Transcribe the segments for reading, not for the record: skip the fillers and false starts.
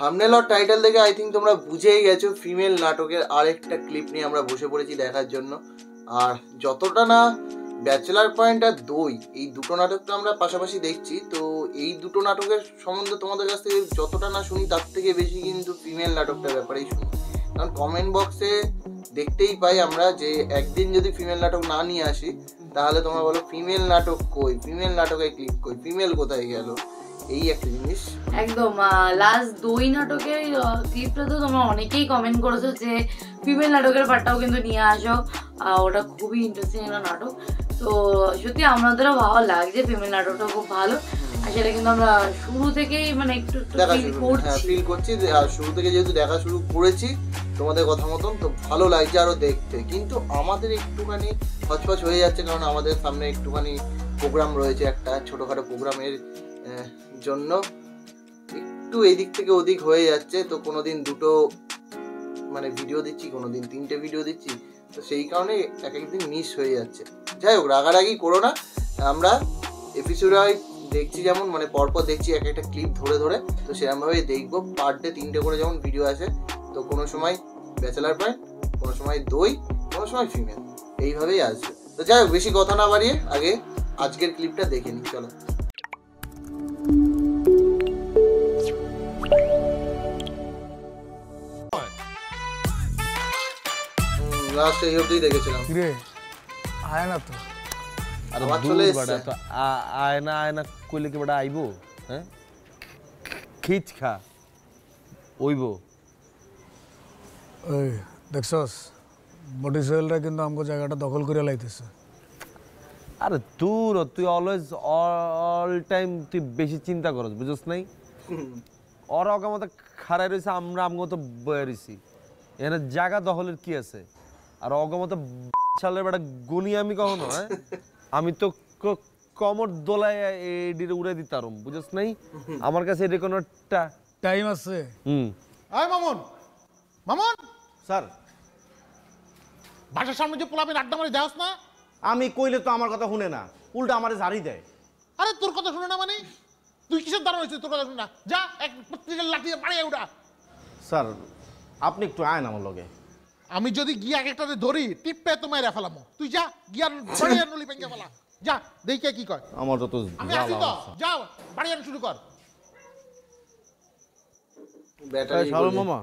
Thumbnail আর title দেখে I think তোমরা বুঝেই গেছো ফিমেল নাটকের আরেকটা ক্লিপ নিয়ে আমরা বসে পড়েছি দেখার জন্য। আর যতটা না ব্যাচেলার পয়েন্ট আর দই এই দুটো নাটকটা আমরা পাশাপাশি দেখছি, তো এই দুটো নাটকের সম্বন্ধে তোমাদের কাছ থেকে যতটা না শুনি তার থেকে বেশি কিন্তু ফিমেল নাটকটার ব্যাপারেই শুনি। কারণ কমেন্ট বক্সে দেখতেই পাই আমরা যে একদিন যদি ফিমেল নাটক না নিয়ে আসি তাহলে তোমরা বলো ফিমেল নাটক কই, ফিমেল নাটকের ক্লিপ কই, ফিমেল কোথায় গেল, এই একটা জিনিস। একদম লাস্ট দই নাটকের ক্লিপটা তো তোমরা অনেকেই কমেন্ট করেছো যে ফিমেল নাটকের পার্টটাও কিন্তু নিয়ে আসো, ওটা খুবই ইন্টারেস্টিং একটা নাটক। তো সত্যি আমাদেরও ভালো লাগছে, ফিমেল নাটকটা খুব ভালো। আর সেটা কিন্তু আমরা শুরু থেকেই মানে একটু ফিল করছি, শুরু থেকে যেহেতু দেখা শুরু করেছি তোমাদের কথা মতন, তো ভালো লাগছে আরো দেখতে। কিন্তু আমাদের একটুখানি হচপচ হয়ে যাচ্ছে, কারণ আমাদের সামনে একটুখানি প্রোগ্রাম রয়েছে, একটা ছোটখাটো প্রোগ্রামের জন্য একটু এদিক থেকে ওদিক হয়ে যাচ্ছে। তো কোনোদিন দুটো মানে ভিডিও দিচ্ছি, কোনোদিন তিনটে ভিডিও দিচ্ছি, তো সেই কারণে এক একদিন মিস হয়ে যাচ্ছে। যাই হোক, রাগারাগি করো না, আমরা এপিসোড দেখছি যেমন মানে পরপর দেখছি এক একটা ক্লিপ ধরে ধরে, তো সেরকমভাবেই দেখবো। পার ডে 3টে করে যেমন ভিডিও আসে, তো কোনো সময় ব্যাচেলার পয়েন্ট, কোনো সময় দই, কোনো সময় ফিমেল, এইভাবেই আসবে। তো যাই হোক, বেশি কথা না বাড়িয়ে আগে আজকের ক্লিপটা দেখে নিই, চলো। লাস্ট এই অবধি দেখেছিলাম। রে আয় না তো, আর আমার চলে এসেছে তো আয়না আয়না কইলে কি বড় আইবো? হ্যাঁ, খিচ খা ওইবো। ওই দেখছস বডি সোয়েলরা কিন্তু আমাকে জায়গাটা দখল করে লাইতেছে। আরে দূর, তুই অলওয়েজ অল টাইম তুই বেশি চিন্তা করস, বুঝছ নাই? ওরা অগামত খাড়াই রয়েছে, আমরা আমগো তো বয়ে রয়েছি, এখানে জায়গা দখলের কি আছে? আর অগমত সালের বেটা গুনি আমি কখনো, হ্যাঁ আমি তো কমর দোলায় এডিরে উড়ে দিতাম, বুঝছ নাই? আমার কাছে এর কোনো টাইম আছে। আয় মামুন, মামুন স্যার, বাসার সামনে যে পোলাপিন আড্ডা মারি দেওস না? আমি কইলে তো আমার কথা শুনে না, উল্টা আমারে ঝাড়ি দেয়। আরে তোর কথা শুনে না মানে? তুই কিসের দ্বারা হয়েছে তোর কথা শুনে না? যা এক প্রত্যেকের লাঠি মারিয়ে উঠা। স্যার আপনি একটু আয় না আমার লগে। আমি যদি গিয়া একটাতে ধরি টিপে তো মাইরা ফেলামো। তুই যা গিয়া বাড়িয়ে নলি ভেঙে ফেলা, যা দেখে কি কয়। আমার তো আমি আসি তো, যাও বাড়িয়ে শুরু কর। শাহুল মামা,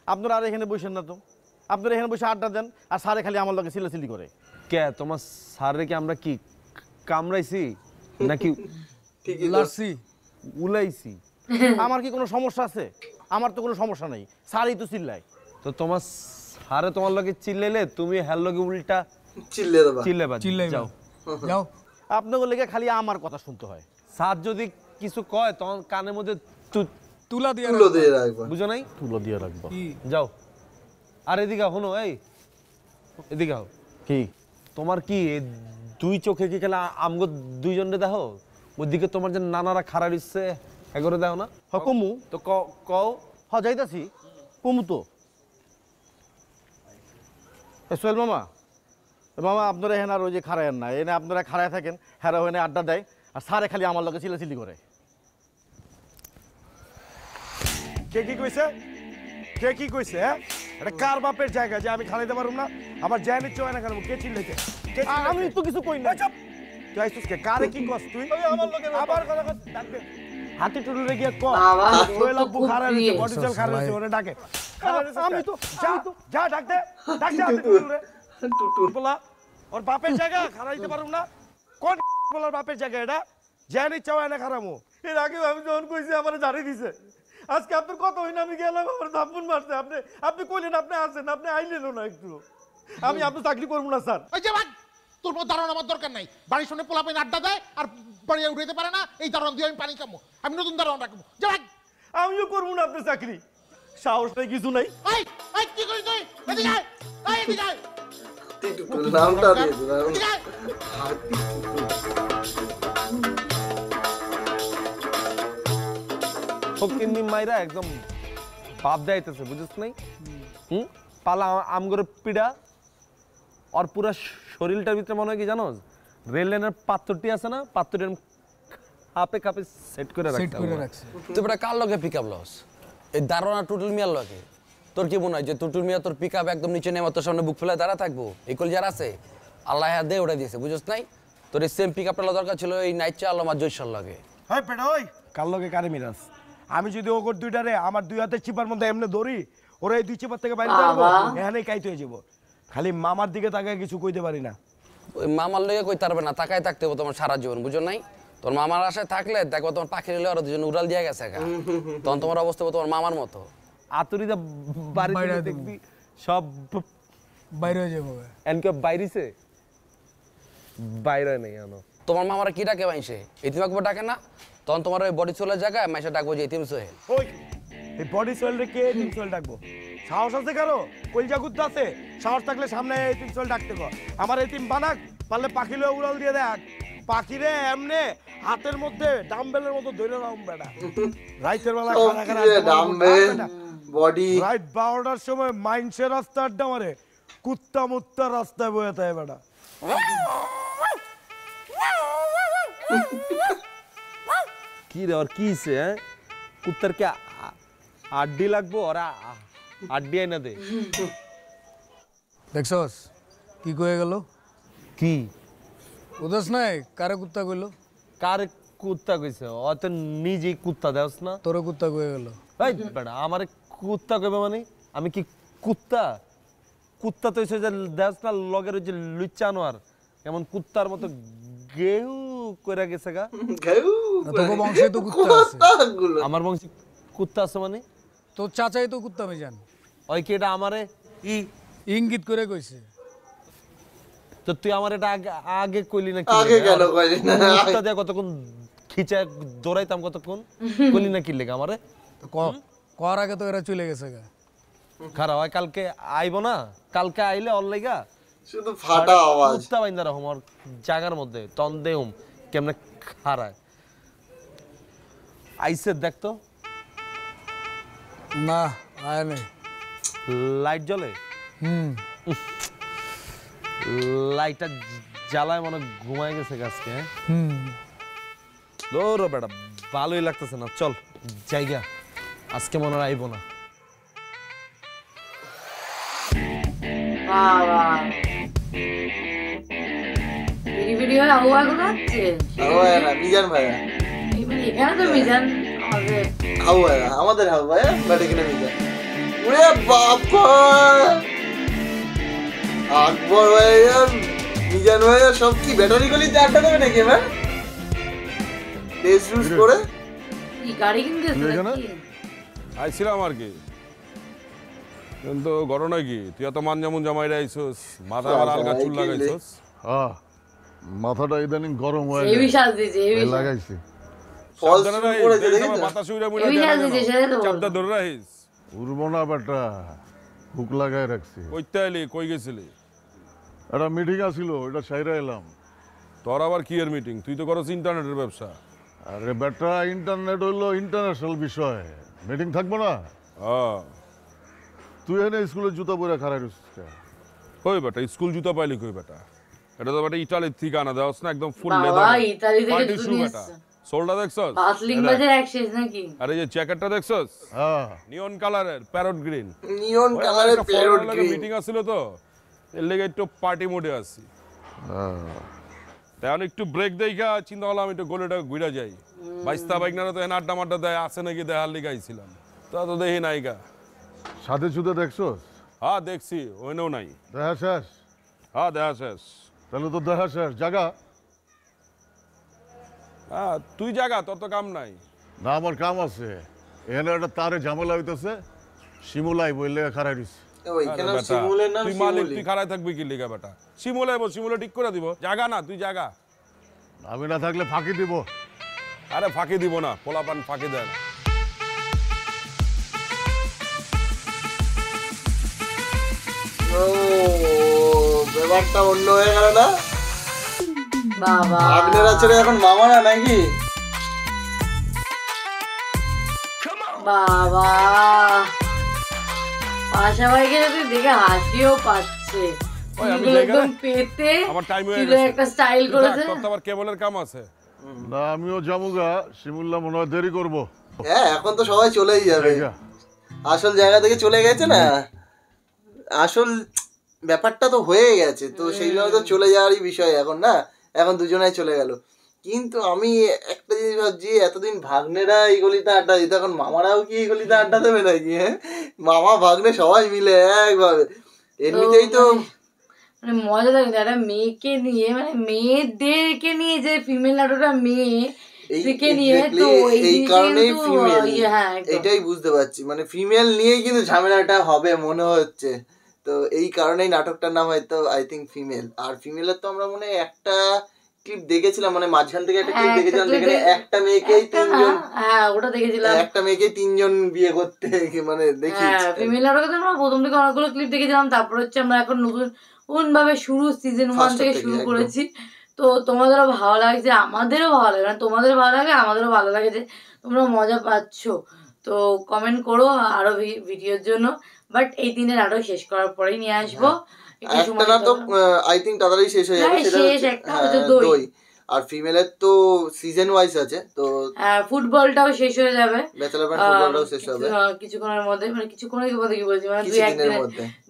আপনারা আর এখানে বসেন না তো, আপনারা এখানে বসে আড্ডা দেন, আর স্যারে খালি আমার লগে সিলাসিলি করে। কে তোমার স্যারে কি আমরা কি কামড়াইছি নাকি লার্সি উলাইছি? আমার কি কোনো সমস্যা আছে? আমার তো কোনো সমস্যা নাই, স্যারই তো চিল্লায়। তো তোমার স্যারে তোমার লগে চিল্লাইলে তুমি হ্যার লগে উল্টা চিল্লে দেবা, চিল্লাই যাও যাও। আপনাদের লেগে খালি আমার কথা শুনতে হয়। স্যার যদি কিছু কয় তখন কানের মধ্যে তুলা দিয়ে রাখবা, বুঝো নাই? তুলো দিয়ে রাখবো। যাও। আর এদিকে শোনো, এই এদিকে আও। কি তোমার কি দুই চোখে কি খেলা আমগো দুইজনে দেখো? ওইদিকে তোমার যে নানারা খারাপ ইচ্ছে এগরে দেখো না? কমু তো কও। যাইতাছি কমু তো। সোহেল মামা, মামা আপনারা এখানে আর ওই যে খারায়েন না, এনে আপনারা খারায় থাকেন, হ্যাঁ ওখানে আড্ডা দেয়, আর স্যারে খালি আমার লগে চিলাচিলি করে। কে কি কইছে? কে কি কইছে? হ্যাঁ, এটা কার বাপের জায়গা যে আমি খালাইতে পারুম না? আবার যায় নিচ্ছ না কেন? কে চিল্লাইছে? আমি তো কিছু কই না। তুই আইছিস কে? কারে কি কস তুই? আমার লগে আবার কথা কস, ডাকবে হাতি টুলুরে গিয়ে ক সোহেল আব্বু খারাপ হইছে, বডি সেল খারাপ হইছে, ওরে ডাকে। আমি তো যা ডাক দে হাতি টুলুরে। বলা ওর বাপের জায়গা খারাইতে পারুম না? কোন বলার বাপের জায়গা এটা? যায় নিচ্ছ না খারামু? এর আগে আমি যখন কইছি আমারে ঝাড়ি দিছে। আজকে আপনার কত হইনা আমি গেলাম, আমার থাপ্পড় মারছে। আপনি কইলেন আপনি আসেন, আপনি আইলেনও না একটু। আমি আপনার চাকরি করবো না স্যার। ওই যে ভাগ, তোর মতো দারোয়ান আমার দরকার নাই। বাড়ির সামনে পোলাপিন আড্ডা দেয় আর বাড়িয়ে উঠাইতে পারে না, এই দারোয়ান দিয়ে আমি পানি খাবো। আমি নতুন দারোয়ান রাখবো, যা ভাগ। আমিও করবো না আপনার চাকরি, সাহস নাই কিছু নাই। কি করিস তুই? এদিকে আয়, এদিকে আয়। নামটা দিয়েছে ফকিন্নি মাইরা একদম বাপ দেয়াইতেছে, বুঝছ নাই? পালা আমগরে পিড়া, আর পুরা শরীরটার ভিতরে মনে হয় কি জানো, রেল লাইনের পাথরটি আছে না, পাথরটি কাপে কাপে সেট করে রাখছে। তুই বড় কার লগে পিকআপ লস? এই দারোয়ানা টুটুল মিয়ার লগে তোর কি মনে হয় যে টুটুল মিয়া তোর পিক আপ একদম নিচে নেমে তোর সামনে বুক ফেলে দাঁড়া থাকবো? এই কল যারা আছে আল্লাহ দে ওটা দিয়েছে, বুঝছ নাই? তোর এই সেম পিক আপটা দরকার ছিল এই নাইট চা আলম আর জৈশার লগে। হয় পেটা ওই কার লগে কারে মিরাস? আমি যদি ওগর দুইটারে আমার দুই হাতের চিপার মধ্যে এমনি ধরি, ওরা এই দুই চিপার থেকে বাইরে যাবো, এখানেই কাইতে হয়ে যাবো। খালি মামার দিকে তাকায় কিছু কইতে পারি না। ওই মামার লগে কই তারবে না, তাকায় থাকতে হবে তোমার সারা জীবন, বুঝো নাই? তোর মামার আশায় থাকলে দেখো তোমার পাখি রেলে ওরা দুজন উড়াল দিয়ে গেছে একা। তখন তোমার অবস্থা হবে তোমার মামার মতো। আতুরিদা বাড়ি দেখবি সব বাইরে হয়ে যাবো। এনকে বাইরেছে বাইরে নেই আনো। তোমার মামারা কি ডাকে মাইসে? এতিম আকবর ডাকে না? তখন তোমার ওই বডি চলে জায়গায় মাইসে ডাকবো যে এতিম সোহেল। ওই এই বডি সোয়েল রে কে তিন সোয়েল ডাকবো? সাহস আছে কারো? কলজা গুদ্দা আছে? সাহস থাকলে সামনে এই তিন সোয়েল ডাকতে কর। আমার এই তিন বানাক পারলে পাখি লয়ে উড়াল দিয়ে দেখ। পাখিরে এমনে হাতের মধ্যে ডাম্বেলের মতো ধরে রাখুন বেটা। রাইতের বেলা খানা খানা ডাম্বেল বডি রাইট 12টার সময় মাইন্সের রাস্তা আড্ডা মারে, কুত্তা মুত্তা রাস্তায় বয়ে থাকে বেটা। কি রে আর কিছে? হ্যাঁ কুত্তার কে আড্ডি লাগবো? ওরা আড্ডি আইনা দে। দেখছস কি কয়ে গেল? কি বুঝছ নাই কারে কুত্তা কইলো? কার কুত্তা কইছে? ও তো নিজেই কুত্তা দেওস না। তোরে কুত্তা কয়ে গেল। এই বেটা আমারে কুত্তা কইবে মানে? আমি কি কুত্তা? কুত্তা তো হইছে যে দেওস না লগের ওই যে লুচ্চানো আর এমন কুত্তার মতো গেউ কইরা গেছে গা। তোকে বংশে তো কুত্তা আছে। আমার বংশে কুত্তা আছে মানে? তোর চাচাই তো কুত্তা আমি জান। ওই কি এটা আমারে ইঙ্গিত করে কইছে। তো তুই আমার এটা আগে কইলি না? আগে কেন কইলি না? কুত্তা দিয়ে কতক্ষণ খিচা দৌড়াইতাম, কতক্ষণ কইলি না কি লেগে আমারে? কর আগে তো এরা চলে গেছে গা। খারাপ হয় কালকে আইবো না? কালকে আইলে অল লাইগা শুধু ফাটা আওয়াজ। কুত্তা বাইন্দা রাখুম আর জায়গার মধ্যে তন দেহুম কেমনে খারায়। আইসে দেখতো না আয় নেই। লাইট জ্বলে? লাইটটা জ্বালায় মনে ঘুমায় গেছে গাছকে। দৌড় বেটা ভালোই লাগতেছে না, চল জায়গা আজকে মনে হয় আইবো না। বাবা ভিডিও আওয়া করছে হাওয়া মিজান ভাইয়া। এখানে তো মিজান আমাদের হাওয়া আমাদের হাওয়া বাট এখানে মিজান। ওরে বাবা আকবর ভাইয়া মিজান ভাইয়া সব কি ব্যাটারি গুলি চারটা দেবে নাকি এবার? টেস্ট ইউজ করে কি গাড়ি কিনতে নাকি? আইছিলাম আর কি, কিন্তু ঘটনা কি তুই এত মান যেমন জামাই আইছস, মাথা আবার আলগা চুল লাগাইছস। মাথাটা ইদানিং গরম হয়ে এই বিশাল দিছে এই বিশাল লাগাইছি। সাবধানে রাখিস, বাতাস উড়ে মুড়ে চাপটা ধরে রাখিস। উড়বো না বেটা, হুক লাগাই রাখছি। কইতে আইলি, কই গেছিলি? একটা মিটিং আছিল, ওইটা সাইরা এলাম। তোর আবার কি এর মিটিং? তুই তো করছ ইন্টারনেটের ব্যবসা। আরে বেটা ইন্টারনেট হইলো ইন্টারন্যাশনাল বিষয়, মিটিং থাকবো না? তুই এনে স্কুলের জুতা পরে খারাই রইছিস। কই বেটা স্কুল জুতা পাইলি কই বেটা? এটা তো বেটা ইতালির থেকে আনা দেওয়াস না, একদম ফুল বাবা লেদার ইতালি থেকে পার্টি শু তুমি বেটা। সোলটা দেখছস? বাসলিং বাজার এক্সচেঞ্জ নাকি? আরে এই যে জ্যাকেটটা দেখছস? হ্যাঁ নিয়ন কালারের প্যারট গ্রিন। নিয়ন কালারের প্যারট গ্রিন। মিটিং আছিল তো এর লেগে একটু পার্টি মোডে আছি। তাই একটু ব্রেক দেইখা চিন্তা করলাম একটু গোলেটা ঘুরে যাই। বাইস্তা বাইকনারা তো এনে আড্ডা মাড্ডা দেয়, আছে নাকি দেখার লিগে আইছিলাম, তা তো দেখি নাইগা। সাথে সুদে দেখছস? হ্যাঁ দেখছি, ওইনেও নাই। দেখা শেষ? হ্যাঁ দেখা শেষ। তাহলে তো দেখা শেষ, জাগা। হ্যাঁ তুই জাগা, তোর তো কাম নাই। না আমার কাম আছে, এখানে একটা তারে ঝামেলা হইতেছে, শিমুলাই বইলে খারাই রইছে। তুই মালিক, তুই খারাই থাকবি কি লিগা বেটা? শিমুলে শিমুলে ঠিক করে দিব, জাগা না তুই জাগা। আমি না থাকলে ফাঁকি দিব। আরে ফাঁকি দিব না, পোলাপান ফাঁকি দেয় না। ব্যাপারটা অন্য হয়ে গেল না? বাবা আপনারা ছেড়ে এখন মামারা নাকি? বাবা পাশা ভাইকে তুই দেখে হাসিও পাচ্ছে। একদম পেতে আমার টাইম হয়ে চুলে গেছে, একটা স্টাইল করেছে। তোর তো আবার কেবলের কাম আছে। না আমিও যাবো গা, শিমুল্লা মনে হয় দেরি করবো। হ্যাঁ এখন তো সবাই চলেই যাবে। আসল জায়গা থেকে চলে গেছে না, আসল ব্যাপারটা তো হয়ে গেছে, তো সেই জন্য তো চলে যাওয়ারই বিষয় এখন না, এখন দুজনাই চলে গেল। কিন্তু আমি একটা জিনিস ভাবছি, এতদিন ভাগ্নেরা এই গলিতে আড্ডা দিত, এখন মামারাও কি এই গলিতে আড্ডা দেবে নাকি? হ্যাঁ, মামা ভাগ্নে সবাই মিলে একভাবে, এমনিতেই তো মানে মজা লাগে না, একটা মেয়েকে নিয়ে, মানে মেয়েদেরকে নিয়ে, যে ফিমেল নাটকটা মেয়ে থেকে নিয়ে, তো এই কারণেই কিন্তু ফিমেল, হ্যাঁ একদম। এটাই বুঝতে পারছি, মানে ফিমেল নিয়েই কিন্তু ঝামেলাটা হবে মনে হচ্ছে, তো এই কারণেই নাটকটার নাম হয়তো আই থিঙ্ক ফিমেল। আর ফিমেলের তো আমরা মনে হয় একটা ক্লিপ দেখেছিলাম, মানে মাঝখান থেকে একটা ক্লিপ দেখেছিলাম যেখানে একটা মেয়েকেই তিনজন, হ্যাঁ ওটা দেখেছিলাম, একটা মেয়েকেই তিনজন বিয়ে করতে, মানে দেখি হ্যাঁ ফিমেল নাটকে তো আমরা প্রথম থেকে অনেকগুলো ক্লিপ দেখেছিলাম, তারপর হচ্ছে আমরা এখন নতুন ভাবে শুরু সিজন 1 থেকে শুরু করেছি। তো তোমাদেরও ভালো লাগছে, আমাদেরও ভালো লাগে, মানে তোমাদের ভালো লাগে আমাদেরও ভালো লাগে যে তোমরা মজা পাচ্ছ। তো কমেন্ট করো আরো ভিডিওর জন্য, বাট এই 3 নাটক শেষ করার পরেই নিয়ে আসবো। একটা নাটক আই থিঙ্ক তাড়াতাড়ি শেষ হয়ে যাবে, সেটা হচ্ছে দই। আর ফিমেলের তো সিজন ওয়াইজ আছে, তো ফুটবলটাও শেষ হয়ে যাবে, ব্যাচেলর প্যান্ট ফুটবলটাও শেষ হবে কিছুক্ষণের মধ্যে, মানে কিছুক্ষণের মধ্যে কি বলছি, মানে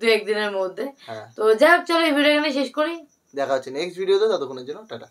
দুই একদিনের মধ্যে। হ্যাঁ, তো যাই হোক, চলো এই ভিডিও এখানে শেষ করি, দেখা হচ্ছে নেক্সট ভিডিওতে, ততক্ষণের জন্য টাটা।